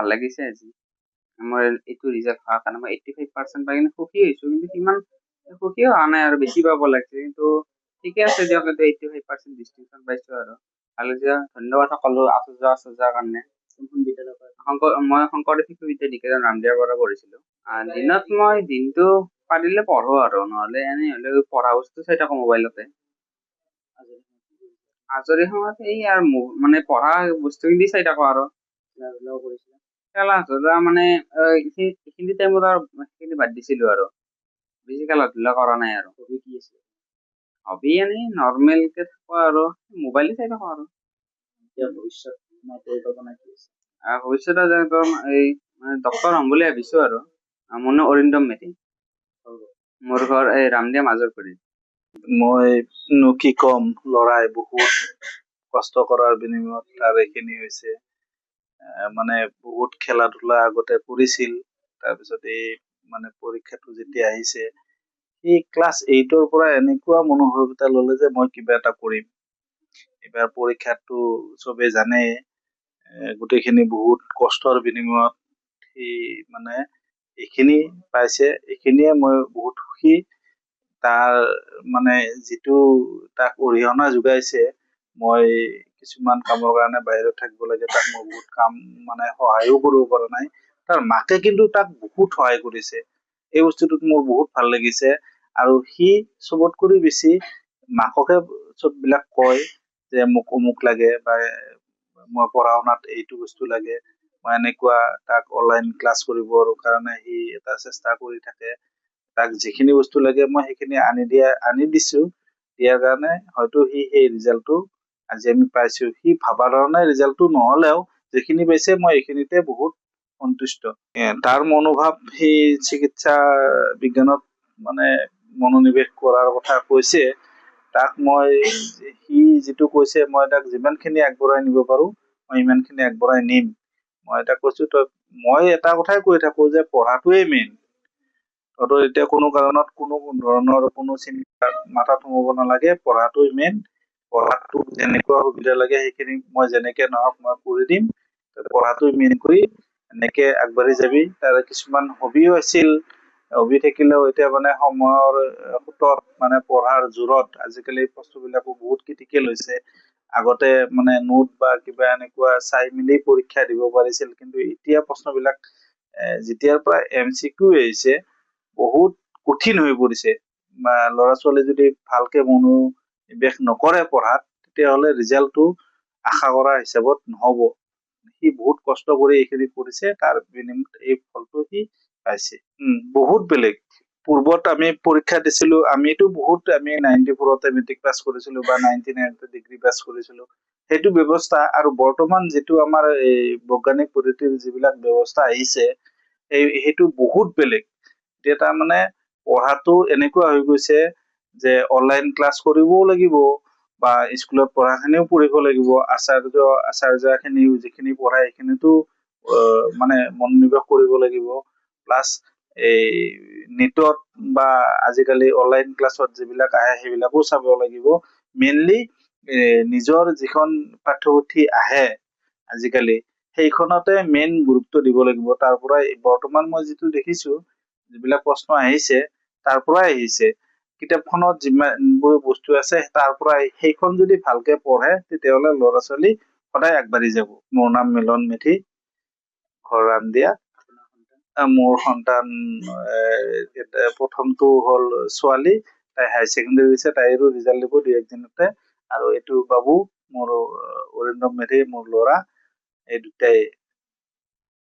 ভাল লাগিছে আজি মোৰ এইটো ৰিজাল্ট হোৱাৰ কাৰণে মই 85% পাই কিনে সুখী হৈছো, কিন্তু সিমান সুখী হোৱা নাই আৰু বেছি পাব লাগিছে। কিন্তু ঠিকে আছে দিয়ক, এইটো 85% ডিষ্টিংশ্যন পাইছো আৰু ভাল হৈছে। ধন্যবাদ সকলো আচৰ্যাৰ কাৰণে। মই শংকৰদেৱ শিশু বিদ্যা নিকেতন ৰামদিয়াৰ পৰা পঢ়িছিলো। দিনত মই দিনটো পাৰিলে পঢ়ো আৰু নহলে এনেই হলে পঢ়া বস্তু চাই থাকো মোবাইলতে। আজৰি সময়ত এই আৰু মানে পঢ়া বস্তুখিনি চাই থাকো আৰু খেলা ধূলা মানে এইখিনি টাইমত আৰু সেইখিনি বাদ দিছিলো আৰু বেছি খেলা ধূলা কৰা নাই আৰু। হবি এনেই নৰ্মেল কে থাকো আৰু মোবাইলে চাই থাকো আৰু। ভৱিষ্যতে একদম এই ডক্তৰ হ'ম বুলি ভাবিছো আৰু। মোৰ নাম অৰিন্দম মেধি। মোৰ ঘৰ এই ৰামদিয়া মাজৰকুৰি। মইনো কি কম, লৰাই বহুত কষ্ট কৰাৰ বিনিময়ত তাৰ এইখিনি হৈছে। মানে বহুত খেলা ধূলা আগতে কৰিছিল, তাৰপিছত এই মানে পৰীক্ষাটো যেতিয়া আহিছে, সি ক্লাছ 8ৰ পৰা এনেকুৱা মনোভাৱ এটা ললে যে মই কিবা এটা কৰিম। এইবাৰ পৰীক্ষাটো চবে জানে, গোটেইখিনি বহুত কষ্টৰ বিনিময়ত সি মানে এইখিনি পাইছে। এইখিনিয়ে মই বহুত সুখী। তাৰ মানে যিটো তাক অৰিহণা যোগাইছে, মই কিছুমান কামৰ কাৰণে বাহিৰত থাকিব লাগে, তাক মই বহুত কাম মানে সহায়ো কৰিব পৰা নাই। তাৰ মাকে কিন্তু তাক বহুত সহায় কৰিছে। এই বস্তুটোত মোৰ বহুত ভাল লাগিছে। আৰু সি চবতকৈ বেছি মাককে চববিলাক কয় যে মোক অমুক লাগে, বা মই পঢ়া শুনাত এইটো বস্তু লাগে, মই এনেকুৱা তাক অনলাইন ক্লাছ কৰিবৰ কাৰণে সি এটা চেষ্টা কৰি থাকে। তাক যিখিনি বস্তু লাগে মই সেইখিনি আনি দিছো। দিয়াৰ কাৰণে হয়তো সি সেই ৰিজাল্টটো আজি আমি পাইছো। সি ভাবা ধৰণে ৰিজাল্টটো নহলেও যিখিনি পাইছে মই এইখিনিতে বহুত সন্তুষ্ট। তাৰ মনোভাৱ সি চিকিৎসা বিজ্ঞানত মানে মনোনিৱেশ কৰাৰ কথা কৈছে। তাক মই সি যিটো কৈছে মই তাক যিমানখিনি আগবঢ়াই নিব পাৰো মই ইমানখিনি আগবঢ়াই নিম। মই তাক কৈছো মই এটা কথাই কৈ থাকো যে পঢ়াটোৱেই মেইন। তহঁতৰ এতিয়া কোনো কাৰণত কোনো ধৰণৰ কোনো চিন্তা মাথাত সোমাব নালাগে, পঢ়াটোৱেই মেইন। পঢ়াটো যেনেকুৱা সুবিধা লাগে সেইখিনি মই যেনেকে নহওক মই কৰি দিম। পঢ়াটো মেইন কৰি এনেকে আগবাঢ়ি যাবি। তাৰ কিছুমান হবিও আছিল, হবি থাকিলেও এতিয়া মানে সময়ৰ সোঁতত মানে পঢ়াৰ জোৰত আজিকালি বস্তুবিলাকো বহুত ক্ৰিটিকেল হৈছে। আগতে মানে নোট বা কিবা এনেকুৱা চাই মেলি পৰীক্ষা দিব পাৰিছিল, কিন্তু এতিয়া প্ৰশ্নবিলাক যেতিয়াৰ পৰা MCQ আহিছে বহুত কঠিন হৈ পৰিছে। বা ল'ৰা ছোৱালী যদি ভালকে মনোনিৱেশ নকৰে পঢ়াত, তেতিয়াহ'লে ৰিজাল্টটো আশা কৰা হিচাপত নহ'ব। সি বহুত কষ্ট কৰি এইখিনি কৰিছে, তাৰ বিনিময়ত এই ফলটো সি পাইছে। বহুত বেলেগ। পূৰ্বত আমি পৰীক্ষা দিছিলো, আমি 94তে মেট্ৰিক পাছ কৰিছিলো বা 99তে ডিগ্ৰী পাছ কৰিছিলো। সেইটো ব্যৱস্থা আৰু বৰ্তমান যিটো আমাৰ এই বৈজ্ঞানিক পদ্ধতিৰ যিবিলাক ব্যৱস্থা আহিছে, সেইটো বহুত বেলেগ। এতিয়া তাৰমানে পঢ়াটো এনেকুৱা হৈ গৈছে যে অনলাইন ক্লাছ কৰিবও লাগিব, বা স্কুলত পঢ়াখিনিও পঢ়িব লাগিব। আচাৰ্যখিনিও যিখিনি পঢ়ায় সেইখিনিতো মানে মনোনিৱেশ কৰিব লাগিব। প্লাছ এই নেটত বা আজিকালি অনলাইন ক্লাছত যিবিলাক আহে সেইবিলাকো চাব লাগিব। মেইনলি নিজৰ যিখন পাঠ্যপুথি আহে আজিকালি, সেইখনতে মেইন গুৰুত্ব দিব লাগিব। তাৰ পৰাই বৰ্তমান মই যিটো দেখিছো, যিবিলাক প্ৰশ্ন আহিছে তাৰ পৰাই আহিছে। কিতাপখনত যিমানবোৰ বস্তু আছে তাৰ পৰাই, সেইখন যদি ভালকে পঢ়ে তেতিয়াহ'লে ল'ৰা ছোৱালী সদায় আগবাঢ়ি যাব। মোৰ নাম মিলন মেধি, ঘৰ ৰামদিয়া। মোৰ সন্তান প্ৰথমটো হ'ল ছোৱালী, তাই হায়াৰ ছেকেণ্ডেৰী দিছে, তাইৰো ৰিজাল্ট দিব 2-1 দিনতে। আৰু এইটো বাবু মোৰ অৰিন্দম মেধি, মোৰ ল'ৰা। এই দুটাই